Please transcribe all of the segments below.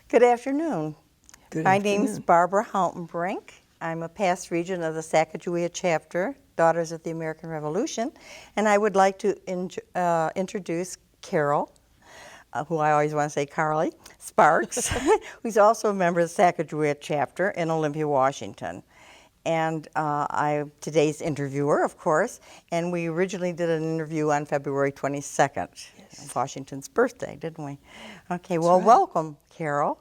Good afternoon. Good My name's afternoon. Barbara Houghton-Brink. I'm a past regent of the Sacagawea chapter, Daughters of the American Revolution, and I would like to introduce Caryl, who I always want to say Carly, Sparks, who's also a member of the Sacagawea chapter in Olympia, Washington. And I'm today's interviewer, of course, and we originally did an interview on February 22nd, Washington's birthday, didn't we? Okay, well, right. welcome, Caryl.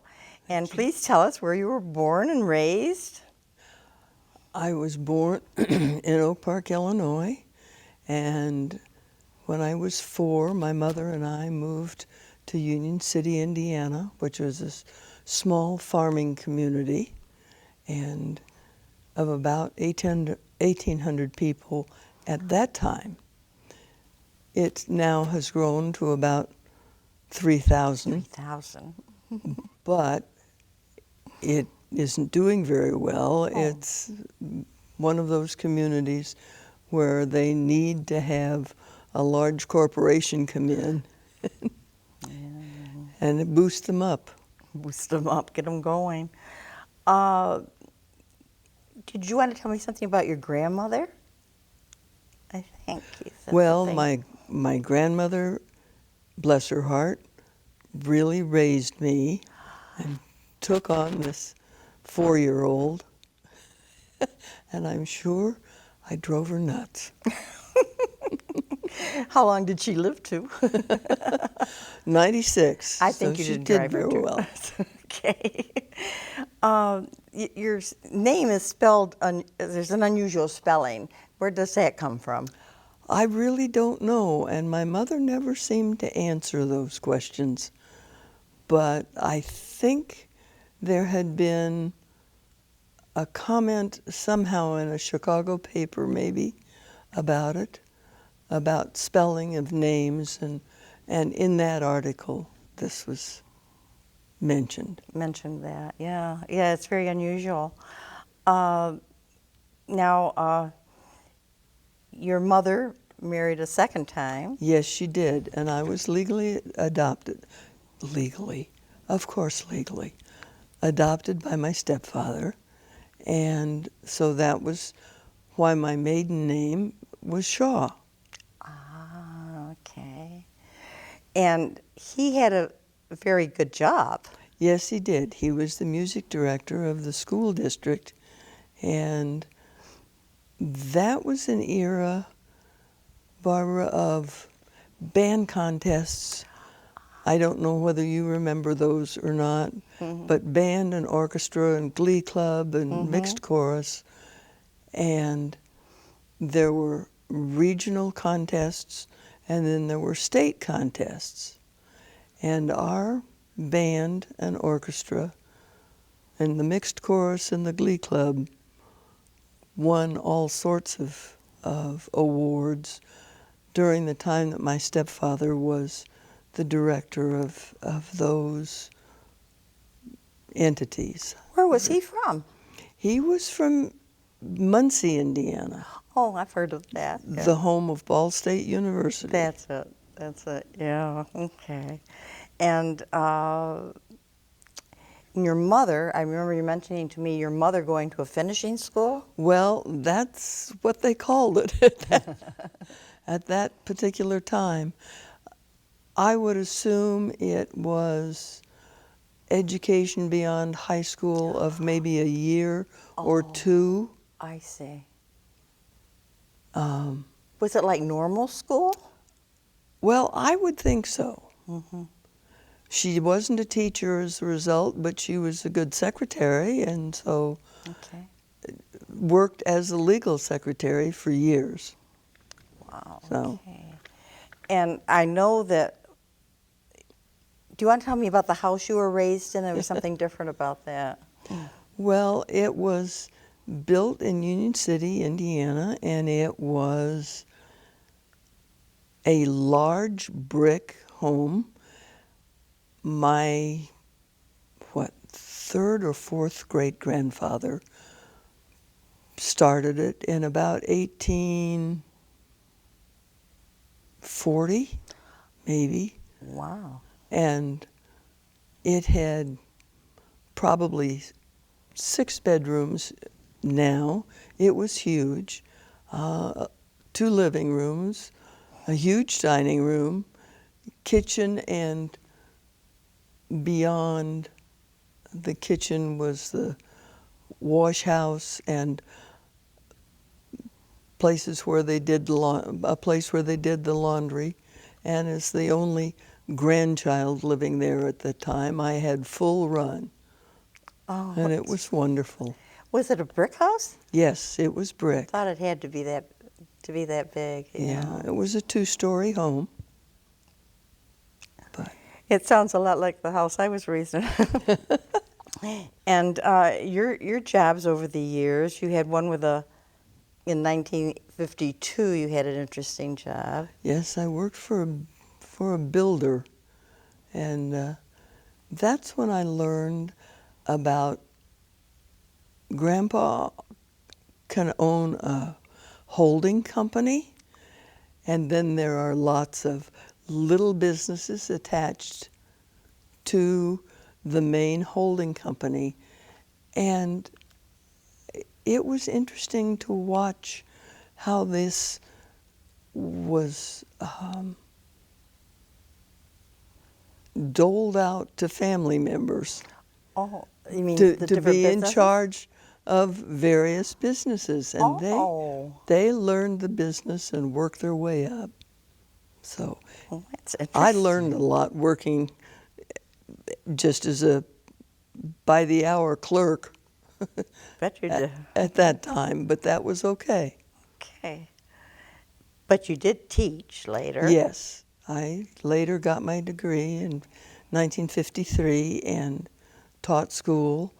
And please tell us where you were born and raised. I was born in Oak Park, Illinois, and when I was 4, my mother and I moved to Union City, Indiana, which was a small farming community and of about 1,800 people at that time. It now has grown to about 3,000, 3,000. but it isn't doing very well. It's one of those communities where they need to have a large corporation come in and it boosts them up. Boost them up, get them going. Did you want to tell me something about your grandmother? I think you said Well, something. my grandmother, bless her heart, really raised me and took on this 4-year-old, and I'm sure I drove her nuts. How long did she live to? 96. I think so you she didn't did drive her very too. well. Okay. Your name is spelled, there's an unusual spelling. Where does that come from? I really don't know, and my mother never seemed to answer those questions. But I think there had been a comment somehow in a Chicago paper maybe about it, about spelling of names, and in that article this was mentioned. Mentioned that, yeah. Yeah, it's very unusual. Now, your mother married a second time. Yes, she did, and I was legally adopted. Legally, of course legally, adopted by my stepfather, and so that was why my maiden name was Shaw. Ah, okay. And he had a very good job. Yes, he did. He was the music director of the school district, and that was an era, Barbara, of band contests. I don't know whether you remember those or not, but band and orchestra and glee club and mixed chorus, and there were regional contests, and then there were state contests. And our band and orchestra and the mixed chorus and the glee club won all sorts of awards during the time that my stepfather was the director of those entities. Where was he from? He was from Muncie, Indiana, Oh, I've heard of that. Yeah. the home of Ball State University. That's it. That's it. Yeah. Okay. And your mother, I remember you mentioning to me your mother going to a finishing school. Well, that's what they called it at that particular time. I would assume it was education beyond high school of maybe a year or two. I see. Um, Was it like normal school? well, I would think so. She wasn't a teacher as a result, but she was a good secretary, and so Okay. worked as a legal secretary for years. Wow. So. Okay. And I know that. Do you want to tell me about the house you were raised in? There was something different about that. Well, it was built in Union City, Indiana, and it was a large brick home. My, third or fourth great-grandfather started it in about 1840, maybe. Wow. And it had probably 6 bedrooms now. It was huge. 2 living rooms, a huge dining room, kitchen, and beyond the kitchen was the wash house and places where they did a place where they did the laundry. And as the only grandchild living there at the time, I had full run, Oh, and it was wonderful. was it a brick house? Yes, it was brick. Thought it had to be that big. You Yeah, know. it was a 2-story home. But It sounds a lot like the house I was raised in. And your jobs over the years, you had one in 1952, you had an interesting job. yes, I worked for a builder, and that's when I learned about Grandpa can own a holding company, and then there are lots of little businesses attached to the main holding company. And it was interesting to watch how this was doled out to family members Oh, you mean to the different be in businesses? charge of various businesses. And Oh. they learned the business and worked their way up. So Well, that's I interesting. learned a lot working just as a by-the-hour clerk Bet you did. at that time, but that was okay. Okay. But you did teach later. Yes, I later got my degree in 1953 and taught school.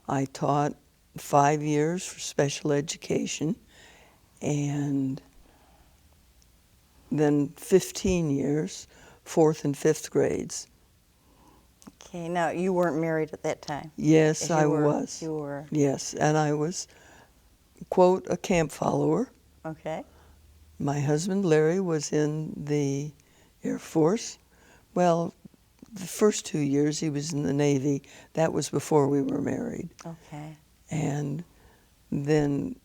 I taught 5 years for special education and then 15 years, 4th and 5th grades. Okay. Now you weren't married at that time. Yes, Yes, I you were. was. You were. Yes, and I was, quote, a camp follower. Okay. My husband, Larry, was in the Air Force. Well, the first 2 years he was in the Navy. That was before we were married. Okay. And then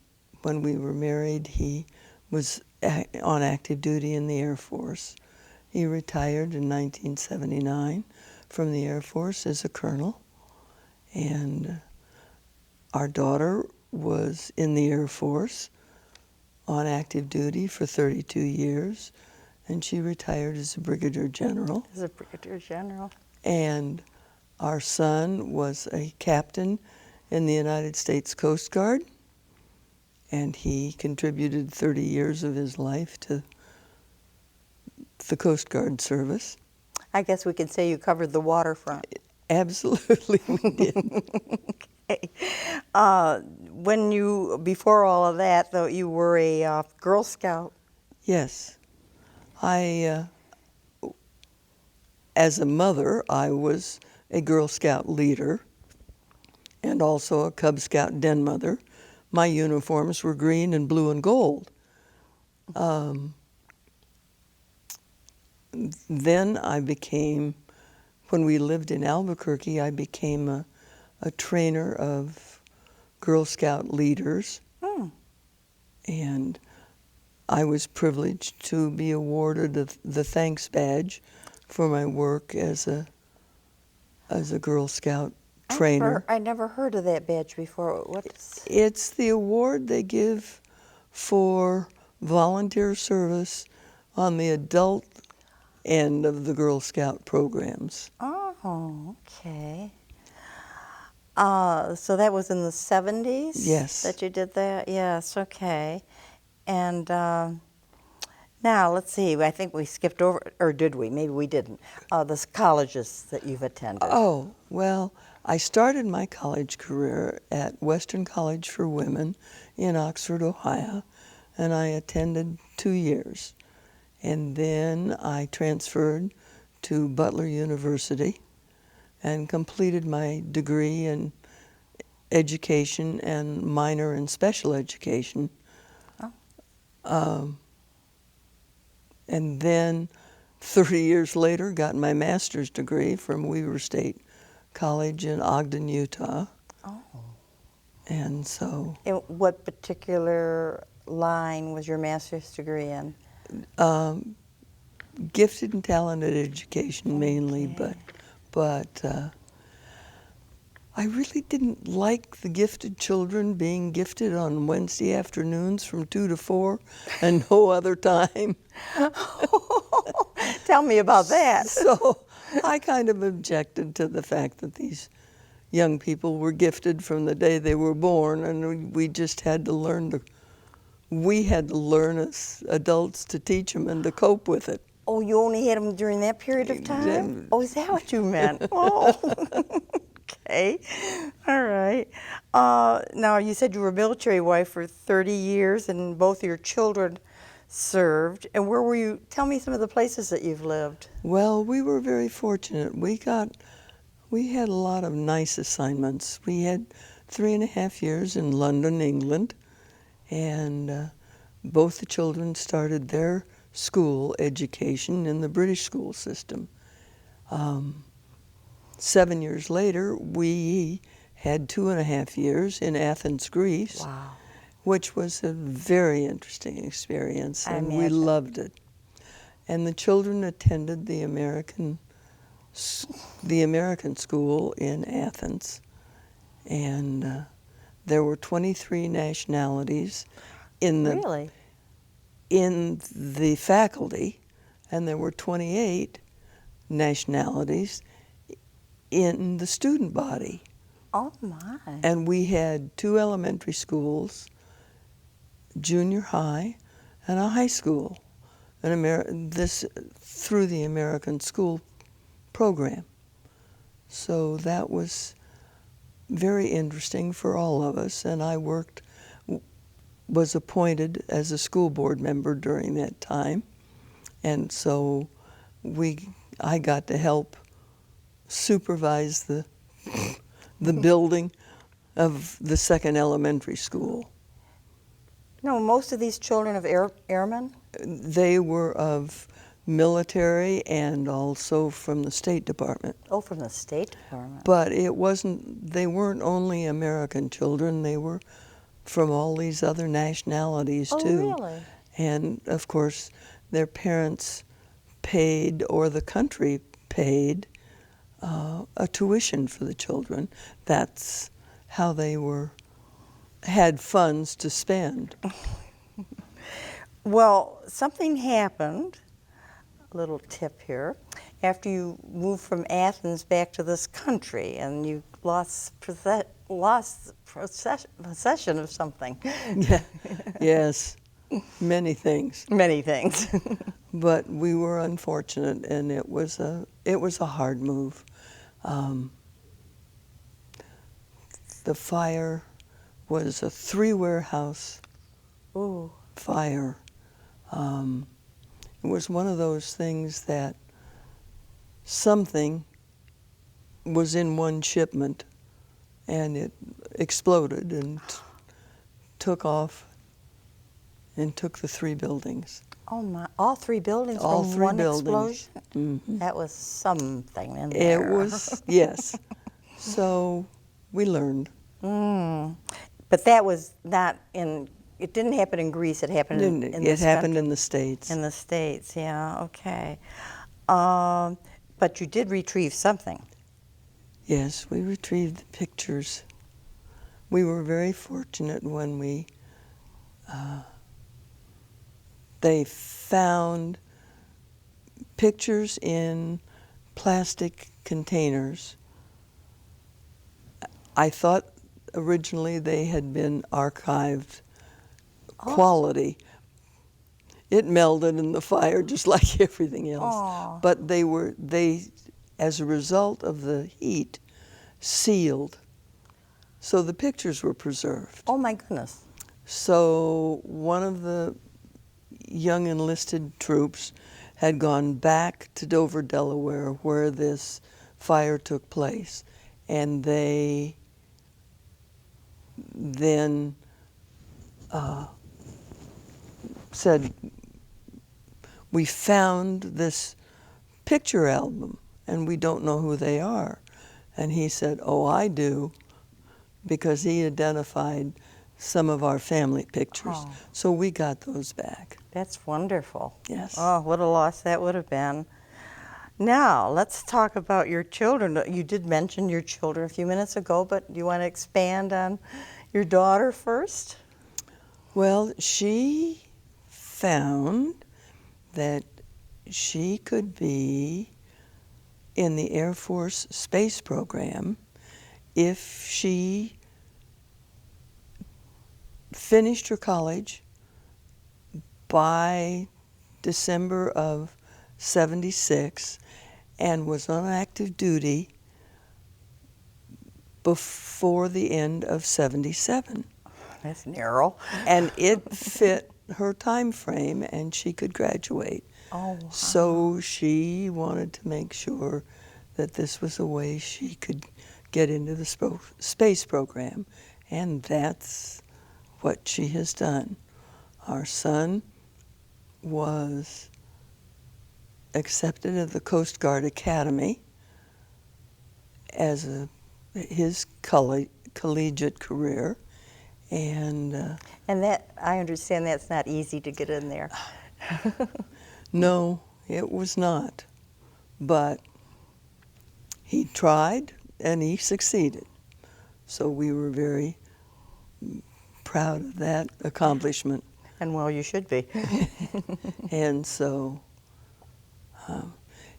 when we were married, he was on active duty in the Air Force. He retired in 1979 from the Air Force as a colonel. And our daughter was in the Air Force on active duty for 32 years, and she retired as a brigadier general. As a brigadier general. And our son was a captain in the United States Coast Guard, and he contributed 30 years of his life to the Coast Guard service. I guess we could say you covered the waterfront. Absolutely, we did. Okay. Before all of that, though, you were a Girl Scout. Yes. As a mother, I was a Girl Scout leader and also a Cub Scout den mother. My uniforms were green and blue and gold. Then I became, when we lived in Albuquerque, I became a trainer of Girl Scout leaders. And I was privileged to be awarded the thanks badge for my work as a Girl Scout trainer. I never heard of that badge before. What's It's the award they give for volunteer service on the adult end of the Girl Scout programs. Oh, okay. So that was in the 70s? Yes. That you did that? Yes, okay. And now, let's see, I think we skipped over, or did we? Maybe we didn't. The colleges that you've attended. Oh, well, I started my college career at Western College for Women in Oxford, Ohio, and I attended 2 years. And then I transferred to Butler University and completed my degree in education and minor in special education. And then 30 years later, got my master's degree from Weaver State College in Ogden, Utah. Oh. And so And what particular line was your master's degree in? gifted and talented education mainly, Okay. but I really didn't like the gifted children being gifted on Wednesday afternoons from 2 to 4 and no other time. Tell me about that. So I kind of objected to the fact that these young people were gifted from the day they were born, and we just had to learn we had to learn as adults to teach them and to cope with it. Oh, you only had them during that period of time? Then- Oh, is that what you meant? Oh, okay. All right. Now, you said you were a military wife for 30 years and both of your children served. And where were you? Tell me some of the places that you've lived. Well, we were very fortunate. We had a lot of nice assignments. We had 3.5 years in London, England, and both the children started their school education in the British school system. 7 years later, we had 2.5 years in Athens, Greece, Wow. which was a very interesting experience, I and we imagine. loved it. And the children attended the American school in Athens, and there were 23 nationalities in the Really? in the faculty, and there were 28 nationalities in the student body. Oh, my. And we had 2 elementary schools, junior high, and a high school, this through the American school program. So that was very interesting for all of us, and I was appointed as a school board member during that time, and so I got to help supervise the building of the second elementary school. No, most of these children of airmen? They were of military and also from the State Department. Oh, from the State Department. But they weren't only American children, they were from all these other nationalities Oh, too. really? And of course, their parents paid, or the country paid, a tuition for the children. That's how they had funds to spend. Well, something happened, a little tip here, after you moved from Athens back to this country and you lost possession of something. Yeah. Yes, many things. Many things. But we were unfortunate, and it was a hard move. The fire was a 3-warehouse Ooh. fire. It was one of those things that something was in one shipment, and it exploded and took off and took the 3 buildings. Oh my! All 3 buildings All from 3 one buildings. explosion. Mhm. That was something in there. It was, yes. So we learned. But that was not in. It didn't happen in Greece. It happened in It this happened country. in the States. In the States, yeah. Okay. But you did retrieve something. Yes, we retrieved the pictures. We were very fortunate when they found pictures in plastic containers. I thought originally they had been archived quality. It melded in the fire just like everything else. Aw. But they, as a result of the heat, sealed. So the pictures were preserved. Oh my goodness. So one of the young enlisted troops had gone back to Dover, Delaware, where this fire took place, and they then said, "We found this picture album, and we don't know who they are. And he said, oh, I do, because he identified some of our family pictures. Oh. So we got those back. That's wonderful. Yes. Oh, what a loss that would have been. Now, let's talk about your children. You did mention your children a few minutes ago, but do you want to expand on your daughter first? Well, she found that she could be in the Air Force space program if she finished her college by December of '76 and was on active duty before the end of '77. That's narrow. And it fit her time frame, and she could graduate. Oh, wow. So she wanted to make sure that this was a way she could get into the space program, and that's what she has done. Our son was accepted at the Coast Guard Academy as his collegiate career, and that, I understand that's not easy to get in there. no, it was not. But he tried and he succeeded. So we were very proud of that accomplishment. And well, you should be. And so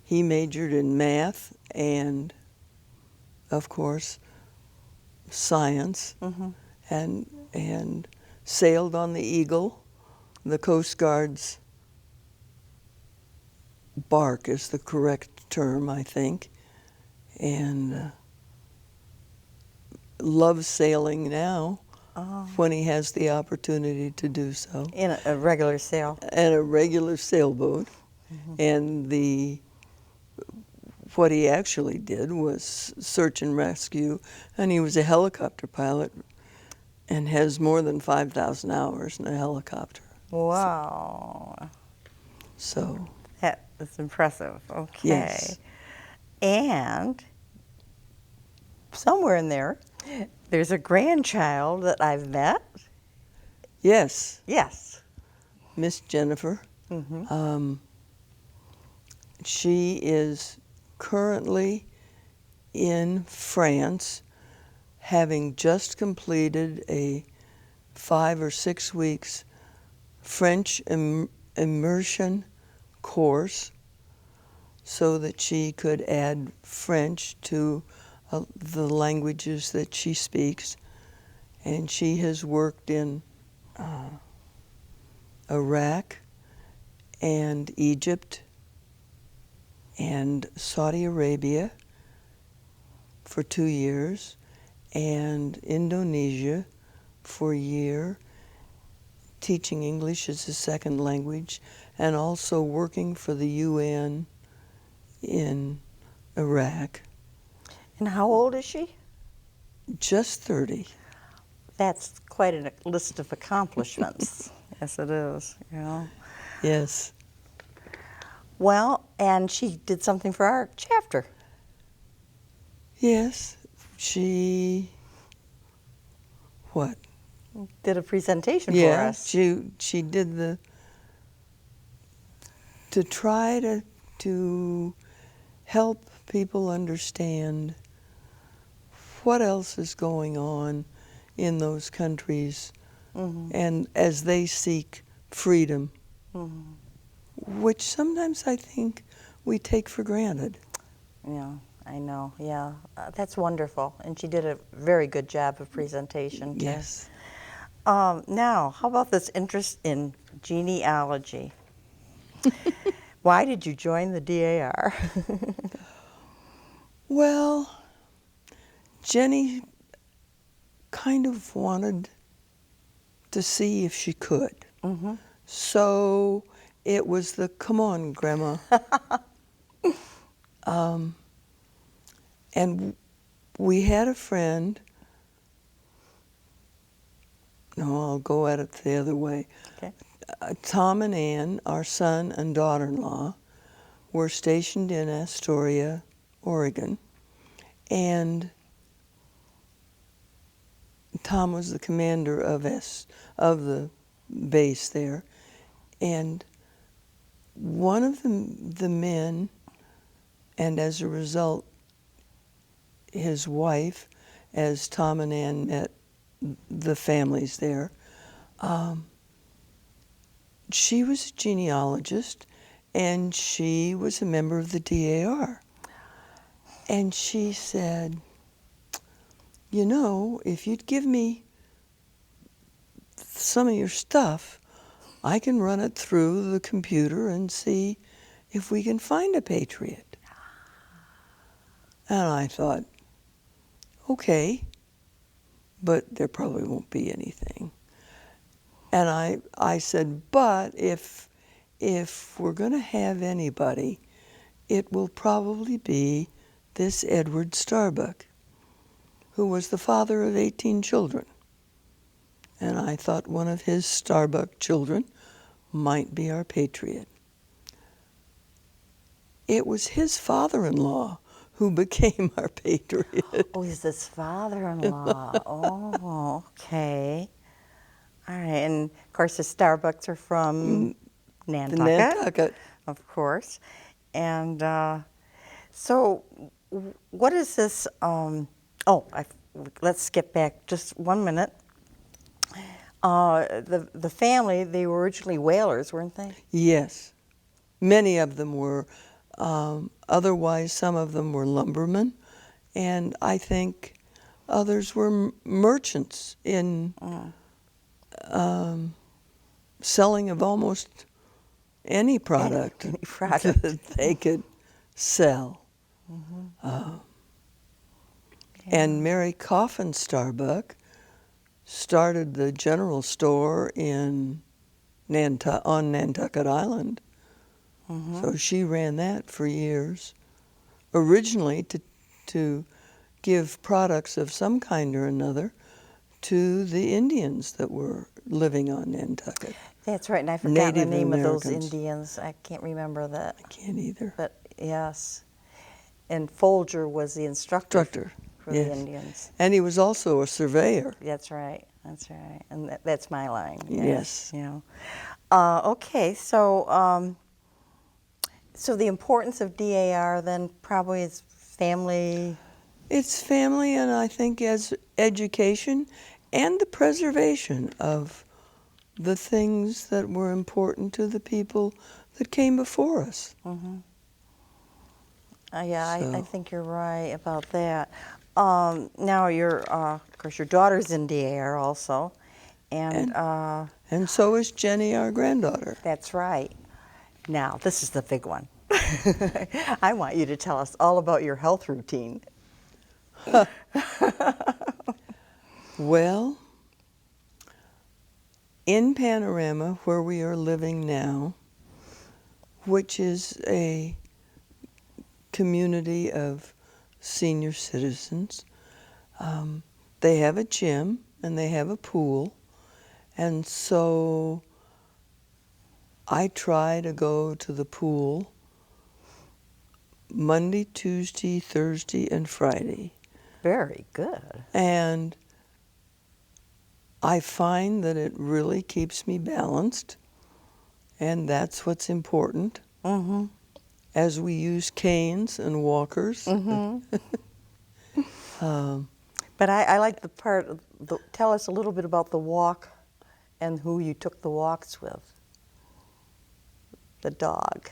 he majored in math and, of course, science, Mm-hmm. and sailed on the Eagle. The Coast Guard's bark is the correct term, I think, and loves sailing now Oh. when he has the opportunity to do so. In a regular sail. And a regular sailboat. Mm-hmm. And what he actually did was search and rescue, and he was a helicopter pilot and has more than 5,000 hours in a helicopter. Wow. So, That is impressive. Okay. yes. And somewhere in there's a grandchild that I've met. Yes, Yes. Miss Jennifer. Mm-hmm. She is currently in France, having just completed a 5 or 6 weeks French immersion course so that she could add French to the languages that she speaks. And she has worked in Iraq and Egypt and Saudi Arabia for 2 years, and Indonesia for a year, teaching English as a second language, and also working for the UN in Iraq. And how old is she? Just 30. That's quite a list of accomplishments. Yes, it is. You know. Yes. Well, and she did something for our chapter. Yes. She, what? Did a presentation for Yeah, us. she did to try to help people understand what else is going on in those countries, Mm-hmm. and as they seek freedom, Mm-hmm. which sometimes I think we take for granted. Yeah, I know. Yeah, that's wonderful. And she did a very good job of presentation, too. Yes. Now, how about this interest in genealogy? Why did you join the DAR? Well, Jenny kind of wanted to see if she could. Mm-hmm. So it was the, come on, Grandma. And we had a friend. No, I'll go at it the other way. Okay. Tom and Ann, our son and daughter-in-law, were stationed in Astoria, Oregon, and Tom was the commander of the base there, and one of the men, and as a result, his wife, as Tom and Ann met the families there, she was a genealogist, and she was a member of the DAR. And she said, you know, if you'd give me some of your stuff, I can run it through the computer and see if we can find a patriot. And I thought, okay, but there probably won't be anything. And I said, but if we're going to have anybody, it will probably be this Edward Starbuck, who was the father of 18 children. And I thought one of his Starbuck children might be our patriot. It was his father-in-law who became our patriot. Oh, he's his father-in-law. Oh, okay. All right, and of course the Starbucks are from Nantucket. The Nantucket. Of course. And so what is this, let's skip back just 1 minute. The family, they were originally whalers, weren't they? Yes. Many of them were. Otherwise, some of them were lumbermen, and I think others were merchants in selling of almost any product, Any product. that they could sell. And Mary Coffin Starbuck started the general store on Nantucket Island. So she ran that for years, originally to give products of some kind or another to the Indians that were living on Nantucket. That's right, and I forgot the Native name of those Americans. Indians. I can't remember that. I can't either. But yes, and Folger was the instructor for yes. the Indians. And he was also a surveyor. That's right. That's right, and that's my line. Yes. You know. Okay, so so the importance of DAR then probably is family. It's family, and I think as education and the preservation of the things that were important to the people that came before us. Yeah, I So- think you're right about that. Now, of course, your daughter's in DAR also, and And so is Jenny, our granddaughter. that's right. Now, this is the big one. I want you to tell us all about your health routine. Well, in Panorama, where we are living now, which is a community of senior citizens, they have a gym and they have a pool, and so I try to go to the pool Monday, Tuesday, Thursday, and Friday. Very good. And I find that it really keeps me balanced, and that's what's important. As we use canes and walkers. But I like the part, tell us a little bit about the walk and who you took the walks with. The dog.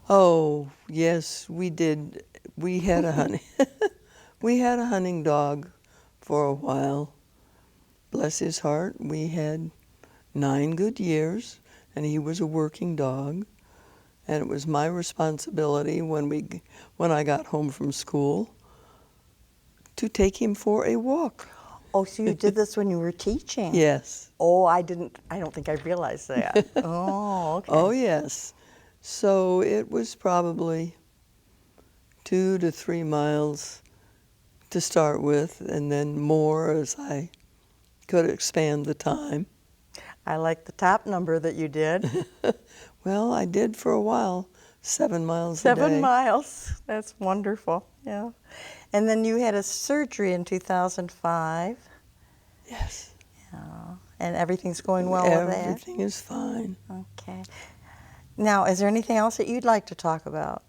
Oh, yes, we did. We had a hunting dog for a while. Bless his heart. We had 9 good years, and he was a working dog. And it was my responsibility when I got home from school to take him for a walk. Oh, so you did this when you were teaching? Yes. Oh, I don't think I realized that. Oh, okay. Oh, yes. So it was probably 2 to 3 miles to start with, and then more as I could expand the time. I like the top number that you did. Well, I did for a while, 7 miles a day. 7 miles. That's wonderful. Yeah. And then you had a surgery in 2005. Yes. Yeah. And everything's going well with that? Everything is fine. Okay. Now, is there anything else that you'd like to talk about?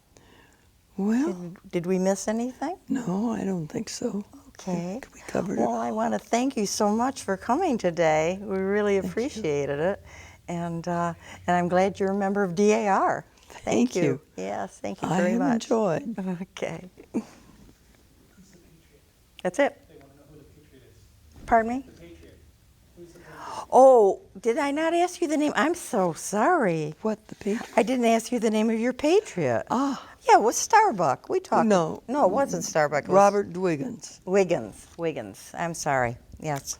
Well, Did we miss anything? no, I don't think so. Okay. We covered Well, it. I want to thank you so much for coming today. We really appreciated it. And I'm glad you're a member of DAR. Thank you. Yes, thank you I very have much. enjoyed. Okay. Who's the Patriot? That's it. They want to know who the Patriot is. Pardon me? The Patriot. Who's the Patriot? Oh, did I not ask you the name? I'm so sorry. What, the Patriot? I didn't ask you the name of your patriot. Ah, Yeah, it was Starbuck. We talked. No. No, it wasn't Starbuck. It was Robert Dwiggins. Wiggins. I'm sorry. Yes.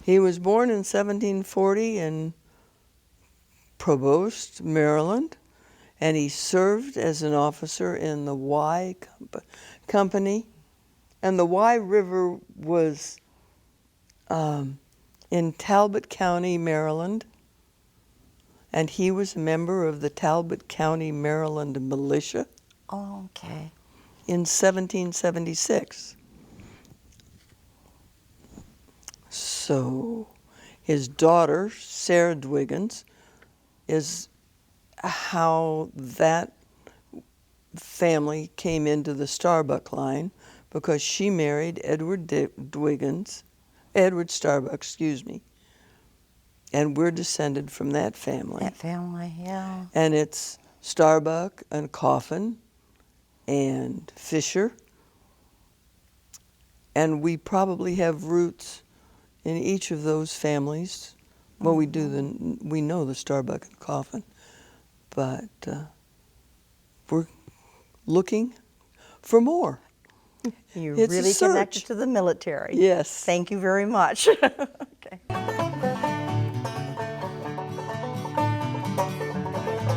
He was born in 1740 in Provost, Maryland, and he served as an officer in the Y Company. And the Y River was in Talbot County, Maryland, and he was a member of the Talbot County, Maryland militia Oh, okay. in 1776. So his daughter, Sarah Dwiggins, is how that family came into the Starbuck line, because she married Edward Starbuck, excuse me, and we're descended from that family. That family, yeah. And it's Starbuck and Coffin and Fisher, and we probably have roots in each of those families. Well, we know the Starbuck and Coffin, but we're looking for more. You're It's a really search. connected to the military. Yes. Thank you very much. Okay.